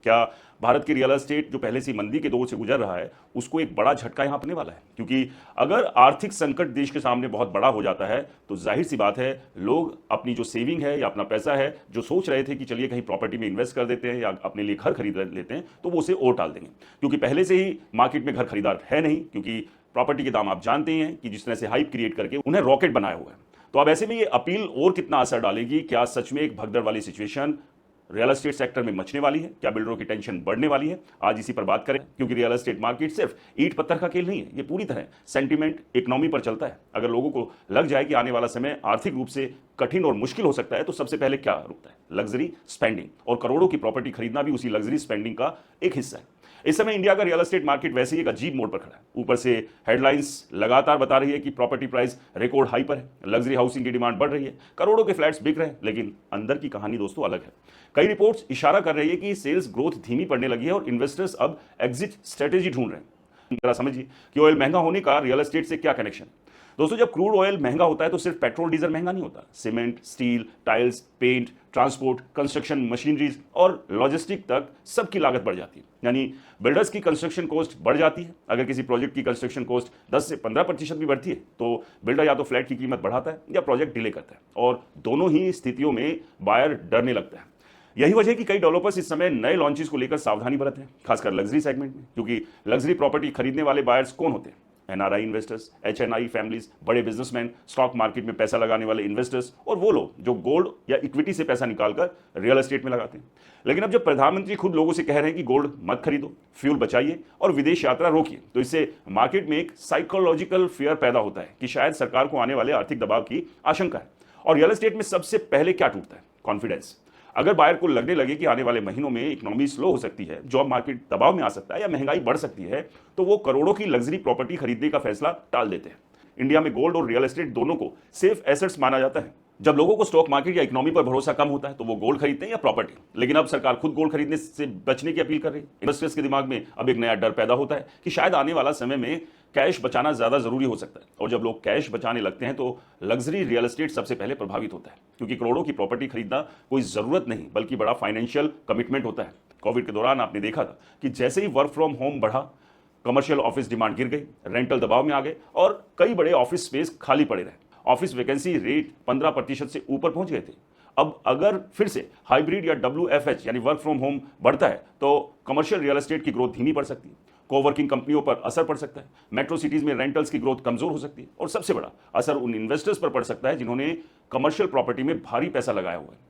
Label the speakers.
Speaker 1: क्या भारत की real estate जो पहले से मंदी के दौर से गुजर रहा है उसको एक बड़ा झटका यहां पड़ने वाला है? क्योंकि अगर आर्थिक संकट देश के सामने बहुत बड़ा हो जाता है तो जाहिर सी बात है लोग अपनी जो सेविंग है या अपना पैसा है जो सोच रहे थे कि चलिए कहीं प्रॉपर्टी में इन्वेस्ट कर देते हैं या अपने लिए घर खरीद लेते हैं तो वो उसे और टाल देंगे, क्योंकि पहले से ही मार्केट में घर खरीदार है नहीं, क्योंकि प्रॉपर्टी के दाम आप जानते ही हैं कि जिस तरह से हाइप क्रिएट करके उन्हें रॉकेट बनाया हुआ है। तो अब ऐसे में ये अपील और कितना असर डालेगी? क्या सच में एक भगदड़ वाली सिचुएशन रियल एस्टेट सेक्टर में मचने वाली है? क्या बिल्डरों की टेंशन बढ़ने वाली है? आज इसी पर बात करें, क्योंकि रियल एस्टेट मार्केट सिर्फ ईंट पत्थर का खेल नहीं है, ये पूरी तरह सेंटीमेंट इकोनॉमी पर चलता है। अगर लोगों को लग जाए कि आने वाला समय आर्थिक रूप से कठिन और मुश्किल हो सकता है तो सबसे पहले क्या रुकता है? लग्जरी स्पेंडिंग, और करोड़ों की प्रॉपर्टी खरीदना भी उसी लग्जरी स्पेंडिंग का एक हिस्सा है। इस समय इंडिया का रियल एस्टेट मार्केट वैसे ही एक अजीब मोड़ पर खड़ा है। ऊपर से हेडलाइंस लगातार बता रही है कि प्रॉपर्टी प्राइस रिकॉर्ड हाई पर है, लग्जरी हाउसिंग की डिमांड बढ़ रही है, करोड़ों के फ्लैट्स बिक रहे हैं, लेकिन अंदर की कहानी दोस्तों अलग है। कई रिपोर्ट्स इशारा कर रही है कि सेल्स ग्रोथ धीमी पड़ने लगी है और इन्वेस्टर्स अब एग्जिट स्ट्रेटेजी ढूंढ रहे हैं। जरा समझिए कि ऑयल महंगा होने का रियल एस्टेट से क्या कनेक्शन है। दोस्तों, जब क्रूड ऑयल महंगा होता है तो सिर्फ पेट्रोल डीजल महंगा नहीं होता, cement, steel, tiles, paint, transport, construction machineries और लॉजिस्टिक तक सबकी लागत बढ़ जाती है। यानी बिल्डर्स की कंस्ट्रक्शन कॉस्ट बढ़ जाती है। अगर किसी प्रोजेक्ट की कंस्ट्रक्शन कॉस्ट 10 से 15% भी बढ़ती है तो बिल्डर या तो फ्लैट की कीमत बढ़ाता है या प्रोजेक्ट डिले करता है, और दोनों ही स्थितियों में बायर डरने लगता है। यही वजह है कि कई डेवलपर्स इस समय नए लॉन्चेस को लेकर सावधानी बरत रहे हैं, खासकर लग्जरी सेगमेंट में, क्योंकि लग्जरी प्रॉपर्टी खरीदने वाले बायर्स कौन होते हैं? एनआरआई इन्वेस्टर्स, एचएनआई फैमिलीज, बड़े बिजनेसमैन, स्टॉक मार्केट में पैसा लगाने वाले इन्वेस्टर्स, और वो लोग जो गोल्ड या इक्विटी से पैसा निकालकर रियल एस्टेट में लगाते हैं। लेकिन अब जब प्रधानमंत्री खुद लोगों से कह रहे हैं कि गोल्ड मत खरीदो, फ्यूल बचाइए और विदेश यात्रा रोकिए, तो इससे मार्केट में एक साइकोलॉजिकल फियर पैदा होता है कि शायद सरकार को आने वाले आर्थिक दबाव की आशंका है। और रियल एस्टेट में सबसे पहले क्या टूटता है? कॉन्फिडेंस। अगर बायर को लगने लगे कि आने वाले महीनों में इकोनॉमी स्लो हो सकती है, जॉब मार्केट दबाव में आ सकता है या महंगाई बढ़ सकती है, तो वो करोड़ों की लग्जरी प्रॉपर्टी खरीदने का फैसला टाल देते हैं। इंडिया में गोल्ड और रियल एस्टेट दोनों को सेफ एसेट्स माना जाता है। जब लोगों को स्टॉक मार्केट या इकोनॉमी पर भरोसा कम होता है तो वो गोल्ड खरीदते हैं या प्रॉपर्टी। लेकिन अब सरकार खुद गोल्ड खरीदने से बचने की अपील कर रही है। इन्वेस्टर्स के दिमाग में अब एक नया डर पैदा होता है कि शायद आने वाला समय में कैश बचाना ज्यादा जरूरी हो सकता है, और जब लोग कैश बचाने लगते हैं तो लग्जरी रियल एस्टेट सबसे पहले प्रभावित होता है, क्योंकि करोड़ों की प्रॉपर्टी खरीदना कोई जरूरत नहीं बल्कि बड़ा फाइनेंशियल कमिटमेंट होता है। कोविड के दौरान आपने देखा था कि जैसे ही वर्क फ्रॉम होम बढ़ा, कमर्शियल ऑफिस डिमांड गिर गई, रेंटल दबाव में आ गए और कई बड़े ऑफिस स्पेस खाली पड़े रहे। ऑफिस वैकेंसी रेट 15% से ऊपर पहुंच गए थे। अब अगर फिर से हाइब्रिड या WFH यानी वर्क फ्रॉम होम बढ़ता है तो कमर्शियल रियल एस्टेट की ग्रोथ धीमी पड़ सकती है, कोवर्किंग कंपनियों पर असर पड़ सकता है, मेट्रो सिटीज में रेंटल्स की ग्रोथ कमजोर हो सकती है, और सबसे बड़ा असर उन इन्वेस्टर्स पर पड़ सकता है जिन्होंने कमर्शियल प्रॉपर्टी में भारी पैसा लगाया हुआ है।